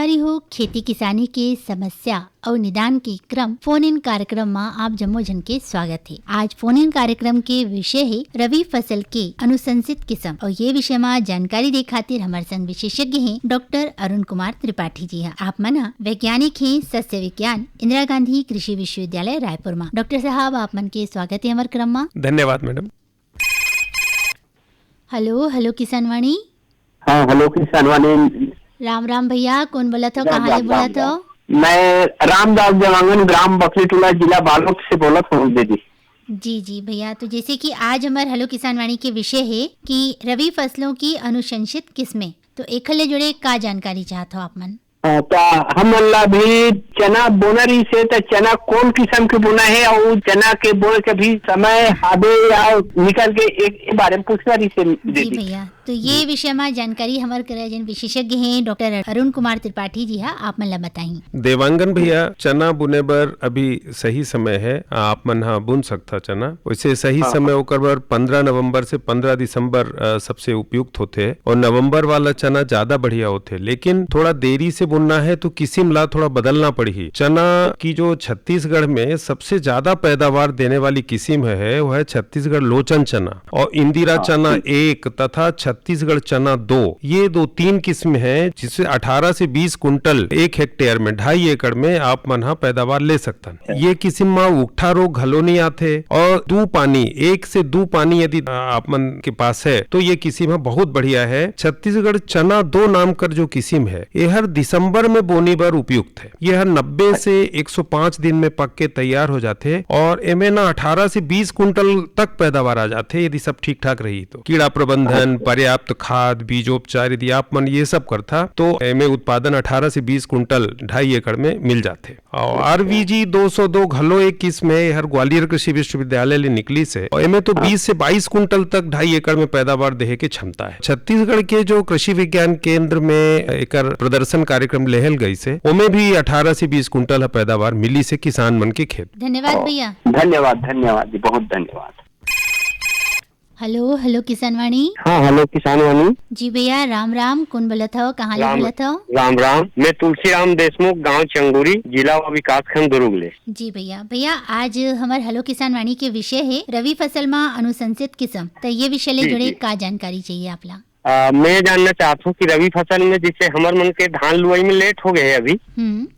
जानकारी हो खेती किसानी के समस्या और निदान के क्रम फोन इन कार्यक्रम में आप जम्मो जन के स्वागत है। आज फोन इन कार्यक्रम के विषय है रवि फसल के अनुशंसित किस्म और ये विषय में जानकारी दे खातिर हमारे संग विशेषज्ञ हैं डॉक्टर अरुण कुमार त्रिपाठी जी। आप मना वैज्ञानिक हैं सस्य विज्ञान इंदिरा गांधी कृषि विश्वविद्यालय रायपुर में। डॉक्टर साहब आप मन के स्वागत है हमारे क्रम में। धन्यवाद मैडम। हेलो किसान वाणी। हाँ हेलो किसान वाणी। राम राम भैया, कौन बोला था, कहाँ से बोला था? मैं रामदास देवांगन, ग्राम बकरीटोला, जिला बालोद से बोला हूँ दीदी। जी भैया, तो जैसे कि आज हमारे हेलो किसान वाणी के विषय है कि रवि फसलों की अनुशंसित किस्में, तो एक ले जुड़े का जानकारी चाहते हो आप मन? तो हम भी चना बोना रही से तो चना कौन किस्म के बोना है और चना के बोने के भी समय आबे या निकल के एक बारे में पूछना रही से जी भैया। तो ये विषय में जानकारी हमारे करे जन विशेषज्ञ हैं डॉक्टर अरुण कुमार त्रिपाठी जी। हाँ, आप मन बताएं। देवांगन भैया, चना बुने बर अभी सही समय है, आप मन हाँ बुन सकता चना। वैसे सही समय ओकर बर 15 नवंबर से 15 दिसंबर सबसे उपयुक्त होते और नवंबर वाला चना ज्यादा बढ़िया होते, लेकिन थोड़ा देरी से बुनना है तो किस्म ला थोड़ा बदलना पड़ी। चना की जो छत्तीसगढ़ में सबसे ज्यादा पैदावार देने वाली किस्म है वह है छत्तीसगढ़ लोचन चना और इंदिरा चना 1 तथा छत्तीसगढ़ चना 2। ये 2-3 किस्म हैं जिससे 18 से 20 कुंटल 1 हेक्टेयर में 2.5 एकड़ में आप मन पैदावार ले सकते। ये किस्म में उगठा रोग घलो नहीं आते और 2 पानी 1 से 2 पानी यदि आप मन के पास है तो ये किस्म बहुत बढ़िया है। छत्तीसगढ़ चना 2 नाम कर जो किस्म है ये हर दिसंबर में बोनी बर उपयुक्त है। ये हर 90 से 105 दिन में पक के तैयार हो जाते और इनमें ना 18 से 20 कुंटल तक पैदावार आ जाते यदि सब ठीक ठाक रही तो। कीड़ा प्रबंधन, पर्याप्त खाद, बीजोपचार यदि आप मन ये सब करता तो इनमें उत्पादन 18 से 20 कुंटल 2.5 एकड़ में मिल जाते। और RVG 202 घलो एक किस्म है, हर ग्वालियर कृषि विश्वविद्यालय ले निकली से और इनमें तो 20 से 22 कुंटल तक 2.5 एकड़ में पैदावार देहे के क्षमता है। छत्तीसगढ़ के जो कृषि विज्ञान केंद्र में एक प्रदर्शन कार्यक्रम लेहल गई से उनमें भी 18 से 20 कुंटल पैदावार मिली से किसान मन के खेत। धन्यवाद भैया। धन्यवाद जी, बहुत धन्यवाद। हेलो किसान वाणी। हाँ हेलो किसान वाणी जी भैया। राम, कौन बोला था, कहाँ ले बोला था? राम, मैं तुलसीराम देशमुख, गांव चंगुरी, जिला व विकास खंड दुर्ग ले। जी भैया आज हमारे हेलो किसान वाणी के विषय है रवि फसल में अनुशंसित किस्म, तो ये विषय ले जुड़े का जानकारी चाहिए आपला? मैं जानना चाहता हूँ कि रवि फसल में जैसे हमारे मन के धान लुआई में लेट हो गए अभी,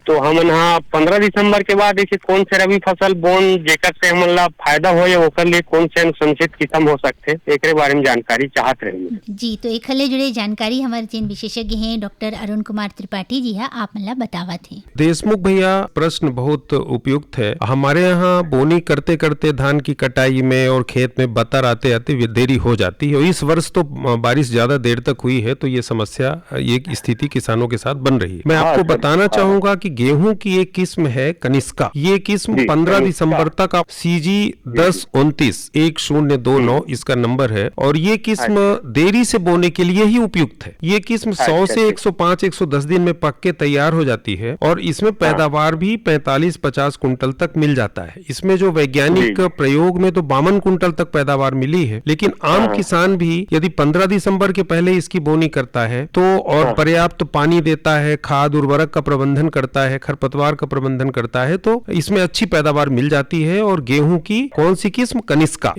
तो हम यहाँ 15 दिसंबर के बाद जैसे कौन से रवि फसल बोन जेकर से हमन ला फायदा हो या ओकर लिए कौन से अनुशंसित किस्म हो सकते एक बारे में जानकारी चाहत रही जी। तो एक हले जुड़े जानकारी हमारे जिन विशेषज्ञ हैं डॉक्टर अरुण कुमार त्रिपाठी जी है, आप मन बतावत है। देशमुख भैया, प्रश्न बहुत उपयुक्त है। हमारे यहाँ बोनी करते करते धान की कटाई में और खेत में बतर आते आते देरी हो जाती है। इस वर्ष तो बारिश ज्यादा देर तक हुई है तो ये समस्या, ये स्थिति किसानों के साथ बन रही है। मैं आपको बताना चाहूंगा कि गेहूं की एक किस्म है कनिष्का। ये किस्म 15 दिसंबर तक CG 1029 1029 इसका नंबर है और ये किस्म देरी से बोने के लिए ही उपयुक्त है। ये किस्म 100 से 105-110 दिन में पक के तैयार हो जाती है और इसमें पैदावार भी 45-50 कुंटल तक मिल जाता है। इसमें जो वैज्ञानिक प्रयोग में तो 52 कुंटल तक पैदावार मिली है, लेकिन आम किसान भी यदि 15 दिसंबर के पहले इसकी बोनी करता है तो और पर्याप्त पानी देता है, खाद उर्वरक का प्रबंधन करता है, खरपतवार का प्रबंधन करता है तो इसमें अच्छी पैदावार मिल जाती है। और गेहूं की कौन सी किस्म? कनिष्का।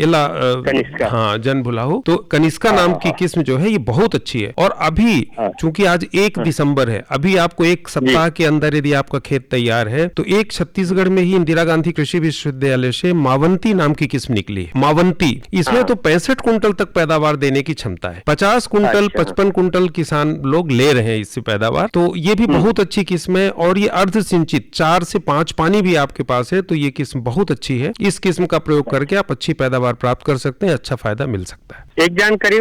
हाँ, जन भुलाओ। तो कनिष्का नाम की किस्म जो है ये बहुत अच्छी है। और अभी चूंकि आज 1 दिसंबर है, अभी आपको 1 सप्ताह के अंदर यदि आपका खेत तैयार है तो एक छत्तीसगढ़ में ही इंदिरा गांधी कृषि विश्वविद्यालय से मावंती नाम की किस्म निकली है। मावंती, इसमें तो 65 कुंटल तक पैदावार देने की क्षमता है। 50 कुंटल 55 कुंटल किसान लोग ले रहे हैं इससे पैदावार, तो ये भी बहुत अच्छी किस्म है। और ये अर्ध सिंचित 4 से 5 पानी भी आपके पास है तो ये किस्म बहुत अच्छी है। इस किस्म का प्रयोग करके आप अच्छी पैदावार प्राप्त कर सकते हैं, अच्छा फायदा मिल सकता है। एक जानकारी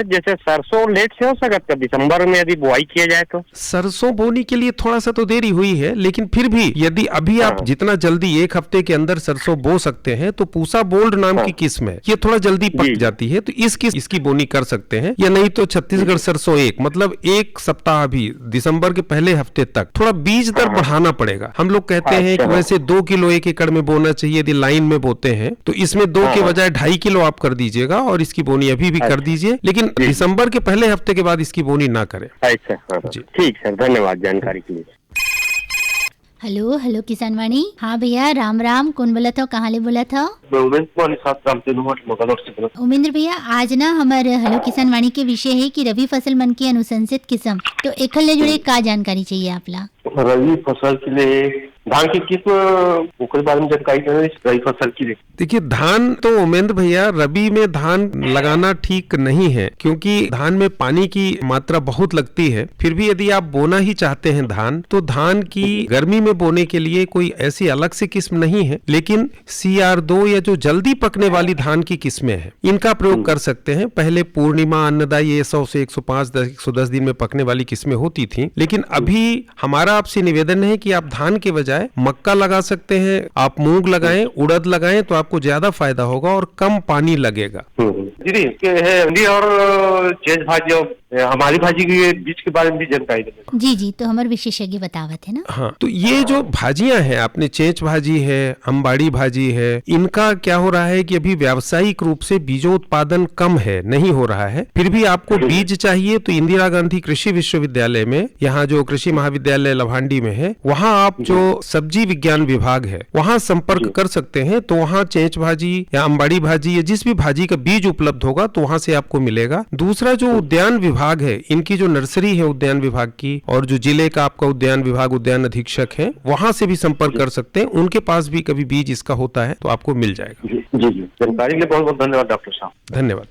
जैसे सरसों लेट से हो सकता है दिसंबर में यदि बुआई किया जाए तो? सरसों बोने के लिए थोड़ा सा तो देरी हुई है, लेकिन फिर भी यदि अभी आप जितना जल्दी 1 हफ्ते के अंदर सरसों बो सकते हैं तो पूसा बोल्ड नाम की किस्म है, ये थोड़ा जल्दी पक जाती है तो इसकी बोनी कर सकते हैं। या नहीं तो छत्तीसगढ़ सरसों 1 मतलब 1 सप्ताह भी दिसंबर के पहले हफ्ते तक थोड़ा बीज दर बढ़ाना पड़ेगा। हम लोग कहते हैं कि वैसे 2 किलो 1 एकड़ में बोना चाहिए यदि लाइन में बोते हैं, तो इसमें 2 के बजाय 2.5 किलो आप कर दीजिएगा और इसकी बोनी अभी अभी भी कर दीजिए, लेकिन दिसंबर के पहले हफ्ते के बाद इसकी बोनी ना करें। अच्छा, हाँ, ठीक सर, धन्यवाद जानकारी के लिए। हेलो हेलो किसान वाणी। हाँ भैया, राम राम। कौन बोला था, कहाँ ले बोला था? उमेंद्र भैया, आज ना हमारे हेलो किसान वाणी के विषय है कि रबी फसल मन की अनुशंसित किस्म, तो एक ले जुड़े का जानकारी चाहिए आपला? रबी फसल के लिए धान की किस्म ओकरे बारे में जानकारी देना। रबी फसल के लिए देखिए, धान तो उमेंद्र भैया रबी में धान लगाना ठीक नहीं है, क्योंकि धान में पानी की मात्रा बहुत लगती है। फिर भी यदि आप बोना ही चाहते हैं धान, तो धान की गर्मी में बोने के लिए कोई ऐसी अलग से किस्म नहीं है, लेकिन CR2 या जो जल्दी पकने वाली धान की किस्में हैं, इनका प्रयोग कर सकते हैं। पहले पूर्णिमा, अन्नदा, ये 100 से 105, 110 दिन में पकने वाली किस्में होती थी, लेकिन अभी हमारा आपसे निवेदन है कि आप धान के बजाय मक्का लगा सकते हैं, आप मूंग लगाएं, उड़द लगाएं, तो आपको ज्यादा फायदा होगा और कम पानी लगेगा। जी है और चेंज भाजी और हमारी भाजी के बीच के बारे में भी जानकारी देना। जी, तो हमारे विशेषज्ञ बतावत है ना। हाँ, तो ये जो भाजियां हैं, आपने चेंच भाजी है, अंबाड़ी भाजी है, इनका क्या हो रहा है कि अभी व्यावसायिक रूप से बीजोत्पादन कम है, नहीं हो रहा है। फिर भी आपको बीज चाहिए तो इंदिरा गांधी कृषि विश्वविद्यालय में, यहाँ जो कृषि महाविद्यालय लभांडी में है, वहाँ आप जो सब्जी विज्ञान विभाग है, वहाँ संपर्क कर सकते हैं। तो वहाँ चेंच भाजी या अंबाड़ी भाजी या जिस भी भाजी का बीज उपलब्ध होगा, तो वहाँ से आपको मिलेगा। दूसरा, जो उद्यान विभाग है, इनकी जो नर्सरी है उद्यान विभाग की, और जो जिले का आपका उद्यान विभाग उद्यान अधीक्षक है, वहाँ से भी संपर्क कर सकते हैं। उनके पास भी कभी बीज इसका होता है तो आपको मिल जाएगा। जी, जानकारी के लिए बहुत बहुत धन्यवाद डॉक्टर साहब। धन्यवाद।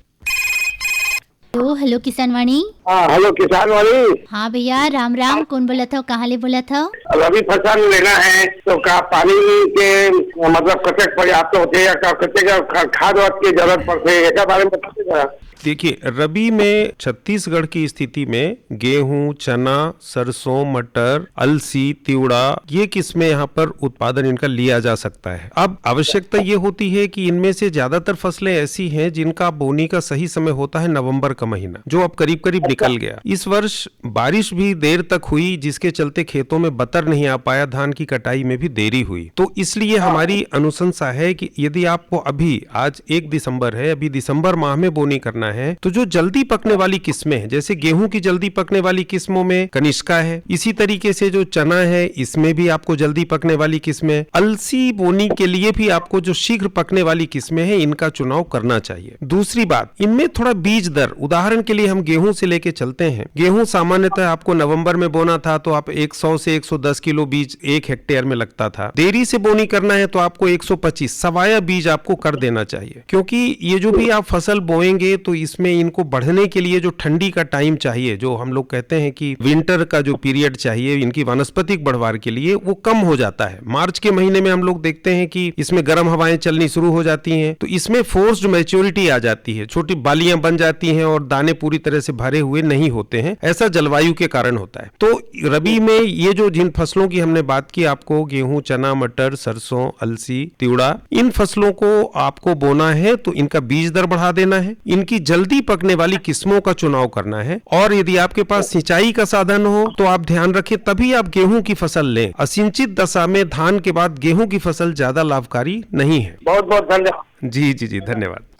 तो हेलो किसान वाणी। हाँ, हेलो किसान वाणी। हाँ भैया, राम राम। कौन बोला था, कहाँ ले बोला था? रबी फसल लेना है तो का पानी के मतलब कतेक पर्याप्त होते या कतेक खाद वाद की जरूरत पड़ती है, इसके बारे में बताइए जरा। देखिए, रबी में छत्तीसगढ़ की स्थिति में गेहूं, चना, सरसों, मटर, अलसी, तिवड़ा, ये किस्में यहाँ पर उत्पादन इनका लिया जा सकता है। अब आवश्यकता ये होती है कि इनमें से ज्यादातर फसलें ऐसी हैं जिनका बोनी का सही समय होता है नवंबर का महीना, जो अब करीब करीब निकल गया। इस वर्ष बारिश भी देर तक हुई, जिसके चलते खेतों में बतर नहीं आ पाया, धान की कटाई में भी देरी हुई। तो इसलिए हमारी अनुशंसा है कि यदि आपको अभी, आज 1 दिसंबर है, अभी दिसंबर माह में बोनी करना है, तो जो जल्दी पकने वाली किस्में हैं, जैसे गेहूं की जल्दी पकने वाली किस्मों में कनिष्का है, इसी तरीके से जो चना है, इसमें भी आपको जल्दी पकने वाली किस्में, अलसी बोनी के लिए भी आपको जो शीघ्र पकने वाली किस्में हैं, इनका चुनाव करना चाहिए। दूसरी बात, इनमें थोड़ा बीज दर, उदाहरण के लिए हम गेहूं से लेके चलते हैं। गेहूं सामान्यतः आपको नवंबर में बोना था तो आप 100 से 110 किलो बीज 1 हेक्टेयर में लगता था। देरी से बोनी करना है तो आपको 125 सवाया बीज आपको कर देना चाहिए, क्योंकि ये जो भी आप फसल बोएंगे तो इसमें इनको बढ़ने के लिए जो ठंडी का टाइम चाहिए, जो हम लोग कहते हैं कि विंटर का जो पीरियड चाहिए इनकी वानस्पतिक बढ़वार के लिए, वो कम हो जाता है। मार्च के महीने में हम लोग देखते हैं कि इसमें गर्म हवाएं चलनी शुरू हो जाती हैं, तो इसमें फोर्स्ड मैच्योरिटी आ जाती है, छोटी बालियां बन जाती हैं और दाने पूरी तरह से भरे हुए नहीं होते हैं। ऐसा जलवायु के कारण होता है। तो रबी में ये जो जिन फसलों की हमने बात की, आपको गेहूं, चना, मटर, सरसों, अलसी, तिवड़ा, इन फसलों को आपको बोना है तो इनका बीज दर बढ़ा देना है, इनकी जल्दी पकने वाली किस्मों का चुनाव करना है। और यदि आपके पास सिंचाई का साधन हो तो आप ध्यान रखें, तभी आप गेहूं की फसल लें। असिंचित दशा में धान के बाद गेहूं की फसल ज्यादा लाभकारी नहीं है। बहुत बहुत धन्यवाद। जी, धन्यवाद।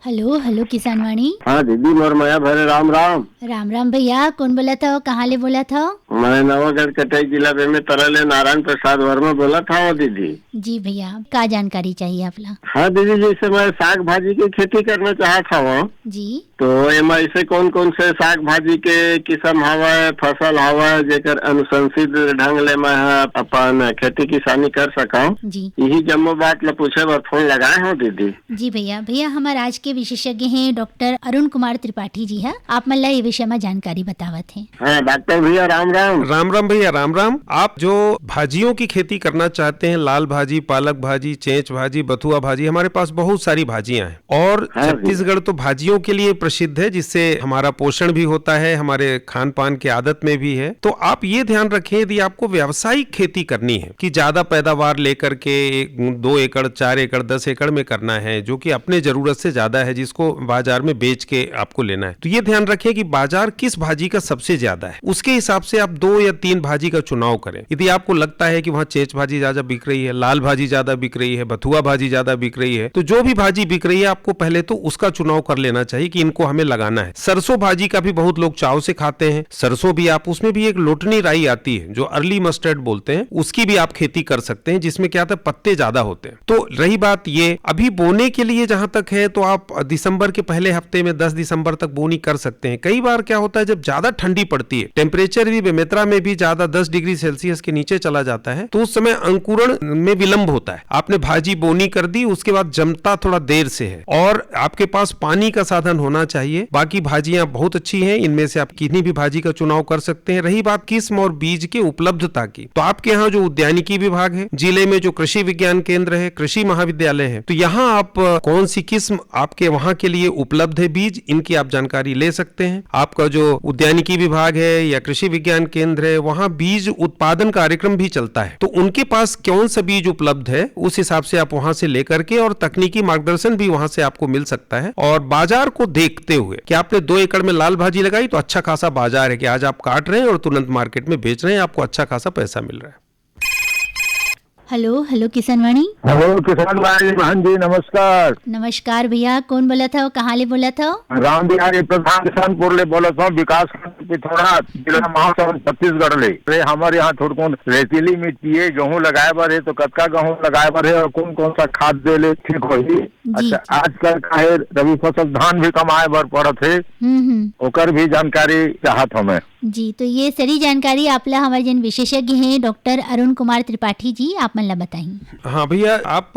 हेलो हेलो किसान वाणी। हाँ दीदी, मोरमया भरे राम राम। राम राम भैया, कौन बोला था, कहाँ ले बोला था? मैं नवागढ़ कटाई जिला में तरले नारायण प्रसाद वर्मा बोला था। वो दीदी जी भैया, क्या जानकारी चाहिए आपला? हाँ दीदी, जैसे मैं साग भाजी की खेती करना चाहता हूँ जी, तो एम ऐसे कौन कौन से साग भाजी के किस्म हवा, फसल हवा, जेकर अनुशंसित ढंग ले मैं अपन खेती किसानी कर सका, यही जम्मो बात ल पूछे बर फोन लगाए हो दीदी। जी भैया, हमारे आज के विशेषज्ञ हैं डॉक्टर अरुण कुमार त्रिपाठी जी है, आप मला ये विषय में जानकारी बतावत हैं। हाँ डॉक्टर भैया, राम राम। राम राम भैया, राम राम। आप जो भाजियों की खेती करना चाहते हैं, लाल भाजी, पालक भाजी, चेंच भाजी, बथुआ भाजी, हमारे पास बहुत सारी भाजियां हैं और छत्तीसगढ़ तो भाजियों के लिए प्रसिद्ध है, जिससे हमारा पोषण भी होता है, हमारे खान पान की आदत में भी है। तो आप ये ध्यान रखें, यदि आपको व्यावसायिक खेती करनी है कि ज्यादा पैदावार लेकर के 2 एकड़, 4 एकड़, 10 एकड़ में करना है, जो कि अपने जरूरत से ज्यादा ज्यादा है जिसको बाजार में बेच के आपको लेना है। तो ये ध्यान रखें कि बाजार किस भाजी का सबसे ज्यादा है, उसके हिसाब से आप 2 या 3 भाजी का चुनाव करें। यदि आपको लगता है कि वहां चेच भाजी ज्यादा बिक रही है, लाल भाजी ज्यादा बिक रही है, बथुआ भाजी ज्यादा बिक रही है, तो जो भी भाजी बिक रही है आपको पहले तो उसका चुनाव कर लेना चाहिए कि इनको हमें लगाना है। सरसों भाजी का भी बहुत लोग चाव से खाते हैं। सरसों भी आप, उसमें भी एक लोटनी राई आती है जो अर्ली मस्टर्ड बोलते हैं, उसकी भी आप खेती कर सकते हैं, जिसमें क्या था पत्ते ज्यादा होते हैं। तो रही बात ये, अभी बोने के लिए जहां तक है तो आप दिसंबर के पहले हफ्ते में 10 दिसंबर तक बोनी कर सकते हैं। कई बार क्या होता है जब ज्यादा ठंडी पड़ती है, टेम्परेचर भी बेमेतरा में भी ज्यादा 10 डिग्री सेल्सियस के नीचे चला जाता है, तो उस समय अंकुरण में विलंब होता है। आपने भाजी बोनी कर दी, उसके बाद जमता थोड़ा देर से है, और आपके पास पानी का साधन होना चाहिए। बाकी भाजियां बहुत अच्छी हैं, इनमें से आप किसी भी भाजी का चुनाव कर सकते हैं। रही बात किस्म और बीज के उपलब्धता की, तो आपके यहाँ जो उद्यानिकी विभाग है, जिले में जो कृषि विज्ञान केंद्र है, कृषि महाविद्यालय है, तो यहाँ आप कौन सी किस्म आपके वहां के लिए उपलब्ध है बीज, इनकी आप जानकारी ले सकते हैं। आपका जो उद्यानिकी विभाग है या कृषि विज्ञान केंद्र है, वहां बीज उत्पादन कार्यक्रम भी चलता है, तो उनके पास कौन सा बीज उपलब्ध है उस हिसाब से आप वहां से लेकर के, और तकनीकी मार्गदर्शन भी वहां से आपको मिल सकता है। और बाजार को देखते हुए कि आपने 2 एकड़ में लाल भाजी लगाई तो अच्छा खासा बाजार है कि आज आप काट रहे हैं और तुरंत मार्केट में बेच रहे हैं, आपको अच्छा खासा पैसा मिल रहा है। Hello hello Kisanvani. Hello Kisanvani बहन जी, नमस्कार। नमस्कार भैया, कौन बोला था, कहाँ ले बोला था? राम बिहारी प्रधान किसानपुर ले बोला था, विकास पिथौरा जिला महासभा छत्तीसगढ़ ले। अरे हमारे यहाँ थोड़ा रेतीली मिट्टी है, गेहूँ लगाए बर है, तो कतका गेहूँ लगाए बर है और कौन कौन सा खाद दे ले ठीक होगी। अच्छा, आजकल का है रबी फसल धान भी कमाए बर पड़त है, ओकर भी जानकारी चाहत हमें जी। तो ये सारी जानकारी आपला हमारे जन विशेषज्ञ हैं डॉक्टर अरुण कुमार त्रिपाठी जी, आप मन ला बताइए। हाँ भैया, आप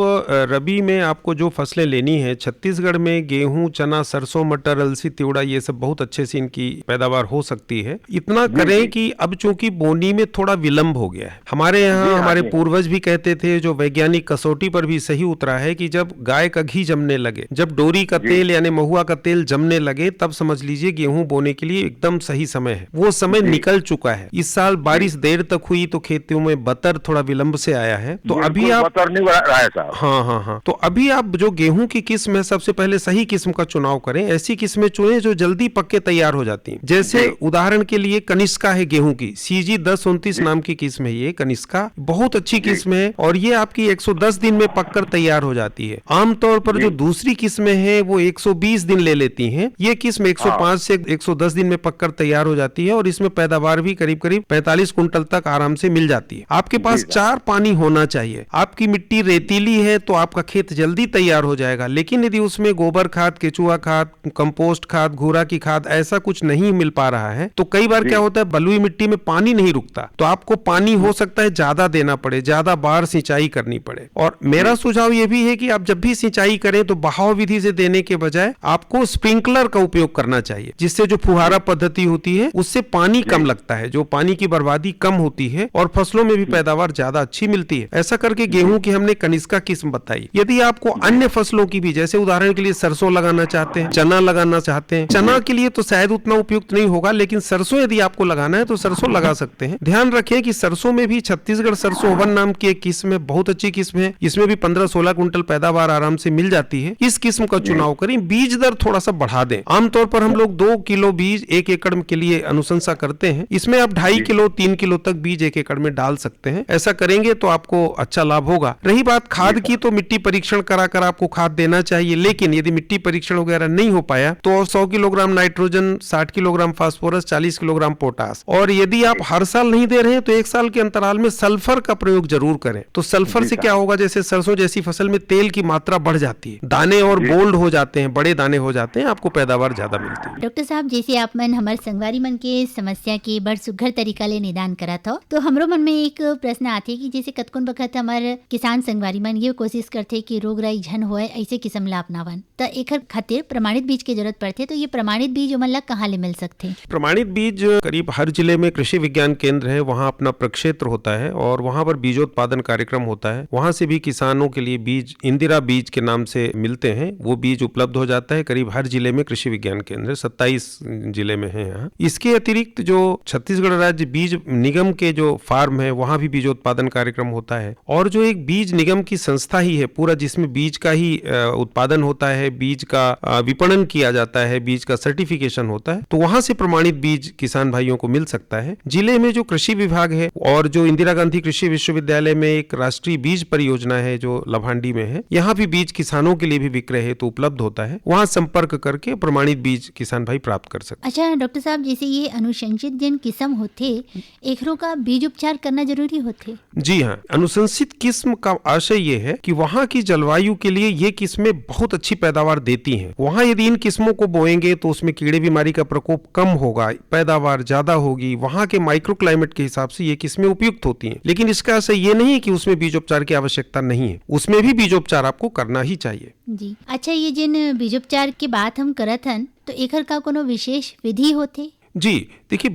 रबी में आपको जो फसलें लेनी है, छत्तीसगढ़ में गेहूं, चना, सरसों, मटर, अलसी, तिवड़ा, ये सब बहुत अच्छे से इनकी पैदावार हो सकती है। इतना करें कि अब चूंकि बोनी में थोड़ा विलंब हो गया है, हमारे यहाँ हमारे पूर्वज भी कहते थे, जो वैज्ञानिक कसौटी पर भी सही उतरा है, कि जब गाय का घी जमने लगे, जब डोरी का तेल यानी महुआ का तेल जमने लगे, तब समझ लीजिए गेहूं बोने के लिए एकदम सही समय है। वो समय निकल चुका है। इस साल बारिश देर तक हुई तो खेतों में बतर थोड़ा विलंब से आया है, तो अभी आप बतर नहीं रहा है साहब। हाँ, तो अभी आप जो गेहूं की किस्म है, सबसे पहले सही किस्म का चुनाव करें। ऐसी किस्में चुनें जो जल्दी पक्के तैयार हो जाती हैं। जैसे उदाहरण के लिए कनिष्का है गेहूं की, CG 1029 नाम की किस्म है ये कनिष्का, बहुत अच्छी किस्म है, और ये आपकी 110 दिन में पककर तैयार हो जाती है। आमतौर पर जो दूसरी किस्में हैं वो 120 दिन ले लेती हैं, ये किस्म 105 से 110 दिन में पककर तैयार हो जाती है, और इसमें पैदावार भी करीब करीब 45 कुंटल तक आराम से मिल जाती है। आपके पास 4 पानी होना चाहिए। आपकी मिट्टी रेतीली है तो आपका खेत जल्दी तैयार हो जाएगा, लेकिन यदि उसमें गोबर खाद, केचुआ खाद, कंपोस्ट खाद, घोड़ा की खाद ऐसा कुछ नहीं मिल पा रहा है, तो कई बार क्या होता है बलुई मिट्टी में पानी नहीं रुकता, तो आपको पानी हो सकता है ज्यादा देना पड़े, ज्यादा बार सिंचाई करनी पड़े। और मेरा सुझाव यह भी है कि आप जब भी सिंचाई करें तो बहाव विधि से देने के बजाय आपको स्प्रिंकलर का उपयोग करना चाहिए, जिससे जो फुहारा पद्धति होती है उससे पानी कम लगता है, जो पानी की बर्बादी कम होती है और फसलों में भी पैदावार ज्यादा अच्छी मिलती है। ऐसा करके गेहूं की हमने कनिष्का किस्म बताई। यदि आपको अन्य फसलों की भी, जैसे उदाहरण के लिए सरसों लगाना चाहते हैं, चना लगाना चाहते हैं, चना के लिए तो शायद उतना उपयुक्त नहीं होगा, लेकिन सरसों यदि आपको लगाना है तो सरसों लगा सकते हैं। ध्यान रखें कि सरसों में भी छत्तीसगढ़ सरसों 1 नाम की एक किस्म है, बहुत अच्छी किस्म है, इसमें भी 15-16 कुंटल पैदावार आराम से मिल जाती है। इस किस्म का चुनाव करें, बीज दर थोड़ा सा बढ़ा दें। आमतौर पर हम लोग 2 किलो बीज 1 एकड़ के लिए अनुशंसा करते हैं, इसमें आप 2.5 किलो 3 किलो तक बीज 1 एकड़ में डाल सकते हैं। ऐसा करेंगे तो आपको अच्छा लाभ होगा। रही बात खाद की, तो मिट्टी परीक्षण कराकर आपको खाद देना चाहिए, लेकिन यदि मिट्टी परीक्षण वगैरह नहीं हो पाया तो 100 kilogram nitrogen, 60 kilogram phosphorus, 40 kilogram potash, और यदि आप हर साल नहीं दे रहे हैं तो 1 साल के अंतराल में सल्फर का प्रयोग जरूर करें। तो सल्फर से क्या होगा, जैसे सरसों जैसी फसल में तेल की मात्रा बढ़ जाती है, दाने और बोल्ड हो जाते हैं, बड़े दाने हो जाते हैं, आपको पैदावार ज्यादा मिलती है। डॉक्टर साहब, जैसे आप मन हमारे संगवारी मन के समस्या के बड़ सुघर तरीका ले निदान करा था, तो हमरो मन में एक प्रश्न आते कि जैसे कतकोन बखत हमारे किसान संगवारी मन ये कोशिश करते कि रोग राई झन होए, ऐसे किस्म ला अपनावन, तो एकर खातिर प्रमाणित बीज की जरूरत पड़ते, तो ये प्रमाणित बीज ओमन ला कहाँ ले मिल सकते? प्रमाणित बीज करीब हर जिले में कृषि विज्ञान केंद्र है, वहाँ अपना प्रक्षेत्र होता है और वहाँ पर बीजोत्पादन कार्यक्रम होता है। वहाँ से भी किसानों के लिए बीज इंदिरा बीज के नाम से मिलते हैं, वो बीज उपलब्ध हो जाता है। करीब हर जिले में कृषि विज्ञान केंद्र 27 जिले में है यहाँ। इसके अतिरिक्त अतिरिक्त जो छत्तीसगढ़ राज्य बीज निगम के जो फार्म है वहाँ भी बीजोत्पादन कार्यक्रम होता है, और जो एक बीज निगम की संस्था ही है पूरा, जिसमें बीज का ही उत्पादन होता है, बीज का विपणन किया जाता है, बीज का सर्टिफिकेशन होता है, तो वहाँ से प्रमाणित बीज किसान भाइयों को मिल सकता है। जिले में जो कृषि विभाग है और जो इंदिरा गांधी कृषि विश्वविद्यालय में एक राष्ट्रीय बीज परियोजना है जो लभांडी में है, यहाँ भी बीज किसानों के लिए भी विक्रय हेतु उपलब्ध होता है, वहाँ संपर्क करके प्रमाणित बीज किसान भाई प्राप्त कर सकते। अच्छा डॉक्टर साहब, जैसे ये अनुशंसित जिन किस्म होते एकरों का बीज उपचार करना जरूरी होते? जी हाँ, अनुशंसित किस्म का आशय ये है कि वहाँ की जलवायु के लिए ये किस्में बहुत अच्छी पैदावार देती हैं। वहाँ यदि इन किस्मों को बोएंगे तो उसमें कीड़े बीमारी का प्रकोप कम होगा, पैदावार ज्यादा होगी, वहाँ के माइक्रो क्लाइमेट के हिसाब से ये किस्में उपयुक्त होती हैं। लेकिन इसका आशय ये नहीं है कि उसमें बीजोपचार की आवश्यकता नहीं है, उसमें भी बीजोपचार आपको करना ही चाहिए। जी अच्छा, ये जिन बीजोपचार की बात हम करत हन तो एकर का कोनो विशेष विधि होते? जी देखिए,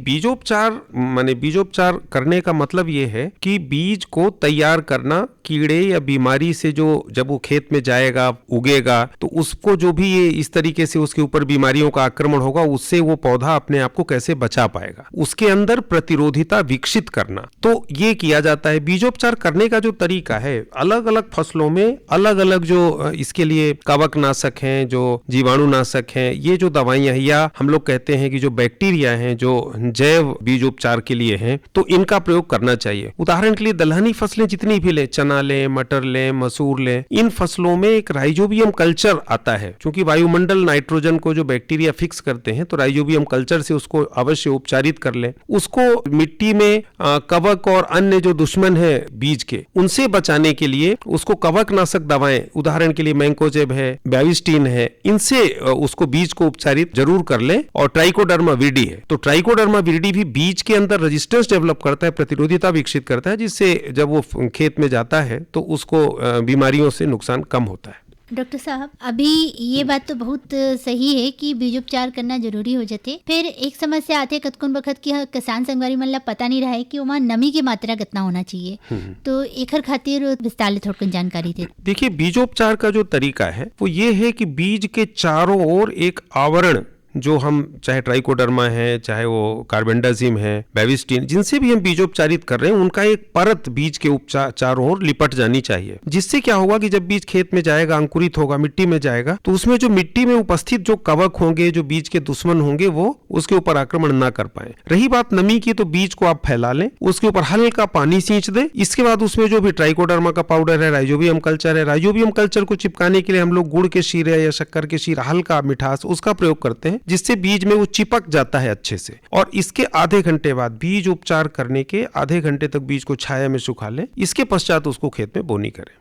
बीजोपचार करने का मतलब ये है कि बीज को तैयार करना, कीड़े या बीमारी से जो जब वो खेत में जाएगा, उगेगा, तो उसको जो भी ये इस तरीके से उसके ऊपर बीमारियों का आक्रमण होगा, उससे वो पौधा अपने आप को कैसे बचा पाएगा, उसके अंदर प्रतिरोधिता विकसित करना, तो ये किया जाता है। बीजोपचार करने का जो तरीका है, अलग अलग फसलों में अलग अलग जो इसके लिए कवकनाशक हैं, जो जीवाणुनाशक हैं, ये जो दवाइयां हैं, या हम लोग कहते हैं कि जो बैक्टीरिया हैं जो जैव बीज उपचार के लिए हैं, तो इनका प्रयोग करना चाहिए। उदाहरण के लिए दलहनी फसलें जितनी भी लें, चना लें, मटर लें, मसूर लें, इन फसलों में एक राइजोबियम कल्चर आता है। क्योंकि वायुमंडल नाइट्रोजन को जो बैक्टीरिया फिक्स करते हैं, तो राइजोबियम कल्चर से उसको अवश्य उपचारित कर लें। उसको मिट्टी में कवक और अन्य जो दुश्मन है बीज के, उनसे बचाने के लिए उसको कवकनाशक दवाएं, उदाहरण के लिए मैंकोजेब है, बैविस्टीन है, इनसे उसको बीज को उपचारित जरूर कर लें। और ट्राइकोडर्मा विरिडी है, तो ट्राइकोडर्मा विरिडी भी बीज के अंदर रेजिस्टेंस डेवलप करता है, प्रतिरोधिता विकसित करता है, जिससे जब वो खेत में जाता है तो उसको बीमारियों से नुकसान कम होता है। डॉक्टर साहब, अभी ये बात तो बहुत सही है कि बीजोपचार करना जरूरी हो जाते, फिर एक समस्या आते कतकुन बखत की किसान संगवारी मन ला पता नहीं रहा है कि वहाँ नमी की मात्रा कितना होना चाहिए, तो एकर खातिर विस्तार ले थोड़ी जानकारी दे। देखिए, बीजोपचार का जो तरीका है वो ये है कि बीज के चारों ओर एक आवरण, जो हम चाहे ट्राइकोडर्मा है, चाहे वो कार्बेंडाजिम है, बैविस्टीन, जिनसे भी हम बीजोपचारित कर रहे हैं, उनका एक परत बीज के चारों ओर लिपट जानी चाहिए। जिससे क्या होगा कि जब बीज खेत में जाएगा, अंकुरित होगा, मिट्टी में जाएगा, तो उसमें जो मिट्टी में उपस्थित जो कवक होंगे, जो बीज के दुश्मन होंगे, वो उसके ऊपर आक्रमण ना कर पाए। रही बात नमी की, तो बीज को आप फैला लें, उसके ऊपर हल्का पानी सींच दें। इसके बाद उसमें जो भी ट्राइकोडर्मा का पाउडर है, राइजोबियम कल्चर है, राइजोबियम कल्चर को चिपकाने के लिए हम लोग गुड़ के शीरे या शक्कर के शीरा, हल्का मिठास, उसका प्रयोग करते हैं, जिससे बीज में वो चिपक जाता है अच्छे से। और इसके आधे घंटे बाद, बीज उपचार करने के आधे घंटे तक बीज को छाया में सुखा लें। इसके पश्चात उसको खेत में बोनी करें।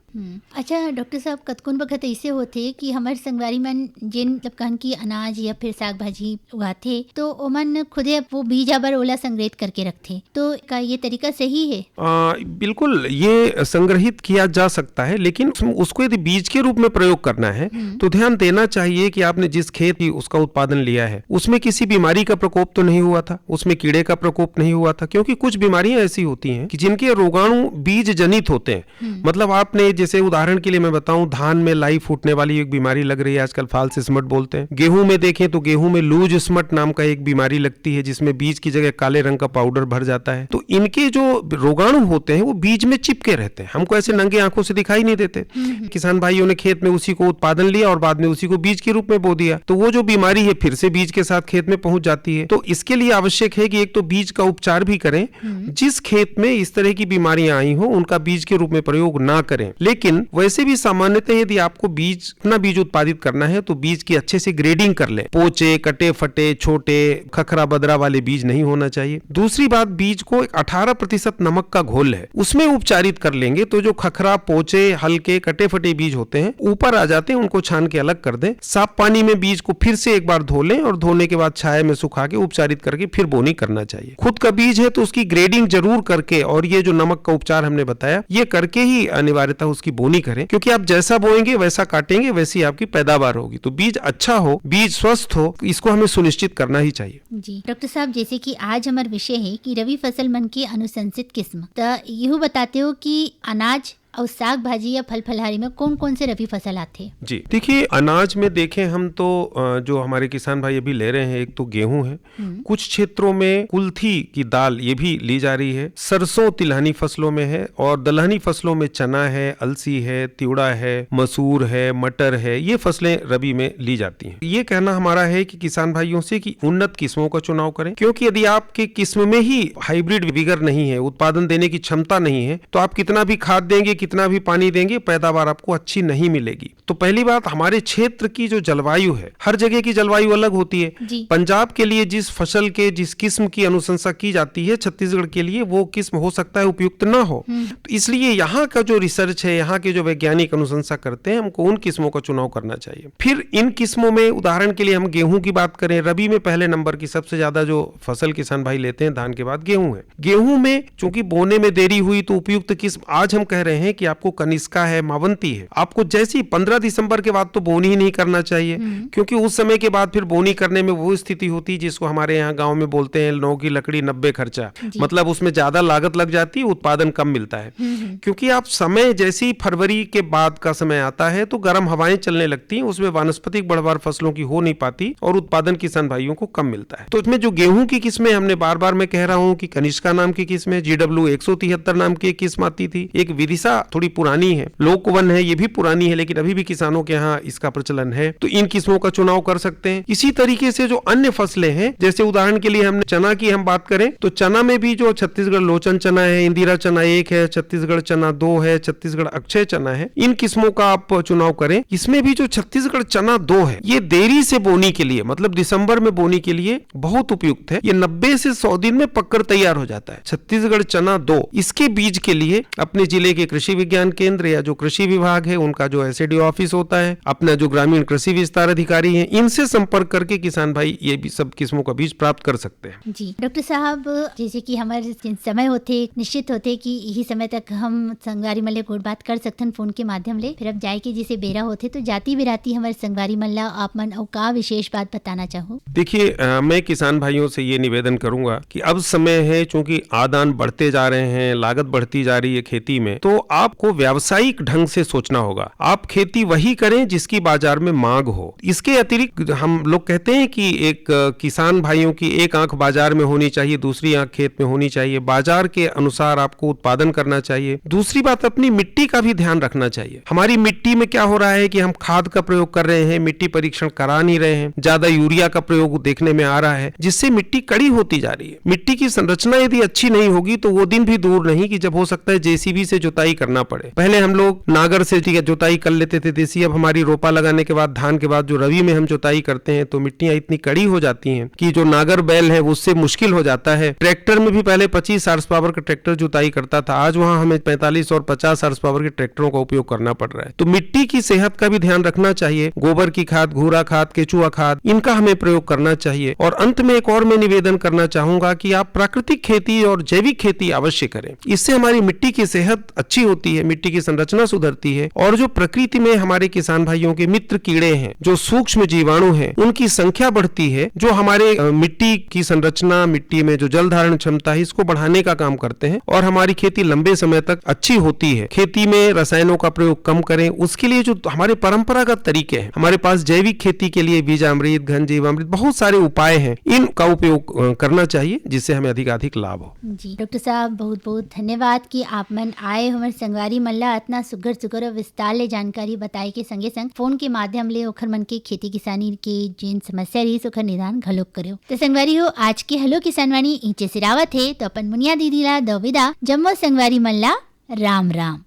अच्छा डॉक्टर साहब, कतकुन बखत ऐसे होते कि हमारे संगवारी मन जिन मतलब कहन की अनाज या फिर साग भाजी उगाते, तो ओमन खुदे वो बीज आबर ओला संग्रहित करके रखते, तो का ये तरीका सही है? बिल्कुल, ये संग्रहित किया जा सकता है, लेकिन उसको यदि बीज के रूप में प्रयोग करना है तो ध्यान देना चाहिए कि आपने जिस खेत की उसका उत्पादन लिया है, उसमें किसी बीमारी का प्रकोप तो नहीं हुआ था, उसमें कीड़े का प्रकोप नहीं हुआ था। क्योंकि कुछ बीमारियां ऐसी होती हैं कि जिनके रोगाणु बीज जनित होते हैं। मतलब आपने, जैसे उदाहरण के लिए मैं बताऊं, धान में लाई फूटने वाली एक बीमारी लग रही है आजकल, फाल्स स्मट बोलते हैं। गेहूं में देखें तो गेहूं में लूज स्मट नाम का एक बीमारी लगती है, जिसमें बीज की जगह काले रंग का पाउडर भर जाता है। तो इनके जो रोगाणु होते हैं वो बीज में चिपके रहते हैं, हमको ऐसे नंगे आंखों से दिखाई नहीं देते। किसान भाइयों ने खेत में उसी को उत्पादन लिया और बाद में उसी को बीज के रूप में बो दिया, तो वो जो बीमारी है फिर से बीज के साथ खेत में पहुंच जाती है। तो इसके लिए आवश्यक है कि एक तो बीज का उपचार भी करें, जिस खेत में इस तरह की बीमारियां आई हो उनका बीज के रूप में प्रयोग ना करें। लेकिन वैसे भी सामान्यतः यदि आपको अपना बीज उत्पादित करना है तो बीज की अच्छे से ग्रेडिंग कर ले। पोचे, कटे फटे, छोटे, खखरा बदरा वाले बीज नहीं होना चाहिए। दूसरी बात, बीज को 18% नमक का घोल है, उसमें उपचारित कर लेंगे तो जो खखरा, पोचे, हल्के, कटे फटे बीज होते हैं ऊपर आ जाते हैं, उनको छान के अलग कर दें। साफ पानी में बीज को फिर से एक बार धो लें और धोने के बाद छाया में सुखा के उपचारित करके फिर बोनी करना चाहिए। खुद का बीज है तो उसकी ग्रेडिंग जरूर करके, और ये जो नमक का उपचार हमने बताया, ये करके ही अनिवार्यता उसकी बोनी करें। क्योंकि आप जैसा बोएंगे वैसा काटेंगे, वैसी आपकी पैदावार होगी। तो बीज अच्छा हो, बीज स्वस्थ हो, इसको हमें सुनिश्चित करना ही चाहिए। जी डॉक्टर साहब, जैसे कि आज हमारा विषय है कि रवि फसल मन की अनुशंसित किस्म, तो यह बताते हो कि अनाज और साग भाजी या फल फलहारी में कौन कौन से रबी फसल आते? जी देखिए, अनाज में देखें हम तो जो हमारे किसान भाई अभी ले रहे हैं, एक तो गेहूं है, कुछ क्षेत्रों में कुल्थी की दाल ये भी ली जा रही है, सरसों तिलहनी फसलों में है, और दलहनी फसलों में चना है, अलसी है, तिवड़ा है, मसूर है, मटर है, ये फसलें रबी में ली जाती हैं। ये कहना हमारा है कि किसान भाइयों से कि उन्नत किस्मों का चुनाव करें, क्योंकि यदि आपके किस्म में ही हाइब्रिड विगर नहीं है, उत्पादन देने की क्षमता नहीं है, तो आप कितना भी खाद देंगे, कितना भी पानी देंगे, पैदावार आपको अच्छी नहीं मिलेगी। तो पहली बात, हमारे क्षेत्र की जो जलवायु है, हर जगह की जलवायु अलग होती है। पंजाब के लिए जिस फसल के जिस किस्म की अनुशंसा की जाती है, छत्तीसगढ़ के लिए वो किस्म हो सकता है उपयुक्त ना हो। तो इसलिए यहाँ का जो रिसर्च है, यहाँ के जो वैज्ञानिक अनुशंसा करते हैं, हमको उन किस्मों का चुनाव करना चाहिए। फिर इन किस्मों में उदाहरण के लिए हम गेहूं की बात करें, रबी में पहले नंबर की सबसे ज्यादा जो फसल किसान भाई लेते हैं धान के बाद गेहूं है। गेहूं में चूंकि बोने में देरी हुई तो उपयुक्त किस्म आज हम कह रहे हैं कि आपको कनिष्का है, मावंती है। आपको जैसी 15 दिसंबर के बाद तो बोनी ही नहीं करना चाहिए, क्योंकि उस समय के बाद फिर बोनी करने में वो स्थिति होती है जिसको हमारे यहाँ गाँव में बोलते हैं 9 की लकड़ी 90 खर्चा, मतलब उसमें ज्यादा लागत लग जाती है, उत्पादन कम मिलता है। क्योंकि आप समय जैसी फरवरी के बाद का समय आता है तो गर्म हवाएं चलने लगती हैं, उसमें वानस्पतिक बढ़वार फसलों की हो नहीं पाती और उत्पादन किसान भाइयों को कम मिलता है। तो इसमें जो गेहूं की किस्में, हमने बार बार मैं कह रहा हूं कि कनिष्का नाम की किस्म है, GW 173 नाम की एक किस्म आती थी, एक विदिशा थोड़ी पुरानी है, लोकवन है, ये भी पुरानी है, लेकिन अभी भी किसानों के यहाँ इसका प्रचलन है, तो इन किस्मों का चुनाव कर सकते हैं। इसी तरीके से जो अन्य फसलें हैं, जैसे उदाहरण के लिए हमने चना की हम बात करें तो चना में भी जो छत्तीसगढ़ लोचन चना है, इंदिरा चना 1 है, छत्तीसगढ़ चना 2 है, छत्तीसगढ़ अक्षय चना है, इन किस्मों का आप चुनाव करें। इसमें भी जो छत्तीसगढ़ चना 2 है, ये देरी से बोनी के लिए, मतलब दिसंबर में बोनी के लिए बहुत उपयुक्त है। ये 90 से 100 दिन में पककर तैयार हो जाता है। छत्तीसगढ़ चना 2, इसके बीज के लिए अपने जिले के कृषि विज्ञान केंद्र या जो कृषि विभाग है, उनका जो SADO ऑफिस होता है, अपना जो ग्रामीण कृषि विस्तार अधिकारी है, इनसे संपर्क करके किसान भाई ये भी सब किस्मों का बीज प्राप्त कर सकते हैं। जी डॉक्टर साहब, जैसे कि हमारे समय होते निश्चित होते कि यही समय तक हम संगवारी मल्ले गोट बात कर सकते हैं फोन के माध्यम ले, फिर अब जाए के जैसे बेरा होते तो जाती बिराती हमारे संगवारी मल्ला आप मन और का विशेष बात बताना चाहो? देखिए, मैं किसान भाइयों से ये निवेदन करूंगा कि अब समय है, चूंकि आदान बढ़ते जा रहे हैं, लागत बढ़ती जा रही है खेती में, तो आपको व्यावसायिक ढंग से सोचना होगा। आप खेती वही करें जिसकी बाजार में मांग हो। इसके अतिरिक्त हम लोग कहते हैं कि एक किसान भाइयों की एक आंख बाजार में होनी चाहिए, दूसरी आंख खेत में होनी चाहिए। बाजार के अनुसार आपको उत्पादन करना चाहिए। दूसरी बात, अपनी मिट्टी का भी ध्यान रखना चाहिए। हमारी मिट्टी में क्या हो रहा है कि हम खाद का प्रयोग कर रहे हैं, मिट्टी परीक्षण करा नहीं रहे हैं, ज्यादा यूरिया का प्रयोग देखने में आ रहा है, जिससे मिट्टी कड़ी होती जा रही है। मिट्टी की संरचना यदि अच्छी नहीं होगी तो वो दिन भी दूर नहीं कि जब हो सकता है JCB से जुताई करना पड़े। पहले हम लोग नागर से जुताई कर लेते थे देसी, अब हमारी रोपा लगाने के बाद, धान के बाद जो रबी में हम जुताई करते हैं तो मिट्टियां इतनी कड़ी हो जाती हैं कि जो नागर बैल है उससे मुश्किल हो जाता है। ट्रैक्टर में भी पहले 25 हॉर्स पावर का ट्रैक्टर जुताई करता था, आज वहां हमें 45 और 50 हॉर्स पावर के ट्रैक्टरों का उपयोग करना पड़ रहा है। तो मिट्टी की सेहत का भी ध्यान रखना चाहिए। गोबर की खाद, घूरा खाद, केचुआ खाद, इनका हमें प्रयोग करना चाहिए। और अंत में एक और मैं निवेदन करना चाहूंगा कि आप प्राकृतिक खेती और जैविक खेती अवश्य करें। इससे हमारी मिट्टी की सेहत अच्छी होती है, मिट्टी की संरचना सुधरती है, और जो प्रकृति में हमारे किसान भाइयों के मित्र कीड़े हैं, जो सूक्ष्म जीवाणु हैं, उनकी संख्या बढ़ती है, जो हमारे मिट्टी की संरचना, मिट्टी में जो जल धारण क्षमता है, इसको बढ़ाने का काम करते हैं और हमारी खेती लंबे समय तक अच्छी होती है। खेती में रसायनों का प्रयोग कम करें। उसके लिए जो हमारे परंपरागत तरीके हैं, हमारे पास जैविक खेती के लिए बीजामृत, घन जीवामृत, बहुत सारे उपाय हैं, इनका उपयोग करना चाहिए जिससे हमें अधिक लाभ हो। जी डॉक्टर साहब, बहुत बहुत धन्यवाद कि आप मन आए हमारे संगवारी मल्ला इतना सुगर विस्तार ले जानकारी बताए के संगे संग फोन के माध्यम ले ओखर मन के खेती किसानी के जिन समस्या रही ओखर निदान घलोक करो। तो संगवारी हो, आज के हेलो किसानवाणी इंचे सिरावत है, तो अपन मुनिया दीदी ला दो विदा। जम्मो संगवारी मल्ला, राम राम।